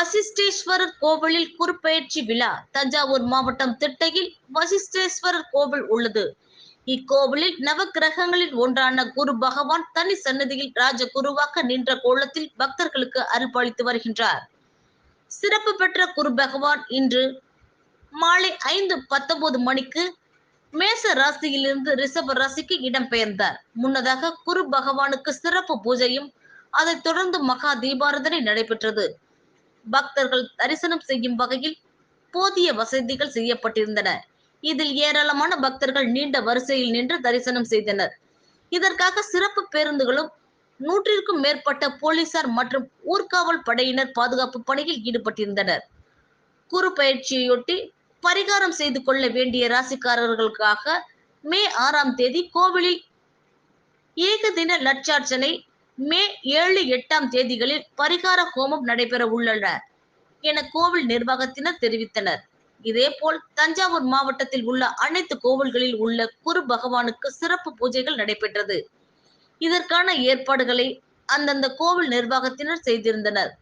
வசிஷ்டேஸ்வரர் கோவிலில் குருபெயர்ச்சி விழா. தஞ்சாவூர் மாவட்டம் திட்டையில் வசிஷ்டேஸ்வரர் கோவில் உள்ளது. இக்கோவிலில் நவக்கிரகங்களில் ஒன்றான குரு பகவான் தனி சன்னதியில் ராஜகுருவாக நின்ற கோலத்தில் பக்தர்களுக்கு அருள்பாலித்து வருகின்றார். சிறப்பு பெற்ற குரு பகவான் இன்று மாலை 5:19 மணிக்கு மேச ராசியிலிருந்து ரிஷப ராசிக்கு இடம்பெயர்ந்தார். முன்னதாக குரு பகவானுக்கு சிறப்பு பூஜையும் அதைத் தொடர்ந்து மகா தீபாராதனை நடைபெற்றது. பக்தர்கள் தரிசனம் செய்யும் வகையில் போதிய வசதிகள் செய்யப்பட்டிருந்தன. இதில் ஏராளமான பக்தர்கள் நீண்ட வரிசையில் நின்று தரிசனம் செய்தனர். இதற்காக சிறப்பு பேருந்துகளும் 100க்கும் மேற்பட்ட போலீசார் மற்றும் ஊர்காவல் படையினர் பாதுகாப்பு பணியில் ஈடுபட்டிருந்தனர். குரு பயிற்சியையொட்டி பரிகாரம் செய்து கொள்ள வேண்டிய ராசிக்காரர்களுக்காக மே 6ஆம் தேதி கோவிலில் ஏகதின லட்சார்ச்சனை, மே 7, 8ஆம் தேதிகளில் பரிகார ஹோமம் நடைபெற உள்ளன என கோவில் நிர்வாகத்தினர் தெரிவித்தனர். இதேபோல் தஞ்சாவூர் மாவட்டத்தில் உள்ள அனைத்து கோவில்களில் உள்ள குரு பகவானுக்கு சிறப்பு பூஜைகள் நடைபெற்றது. இதற்கான ஏற்பாடுகளை அந்தந்த கோவில் நிர்வாகத்தினர் செய்திருந்தனர்.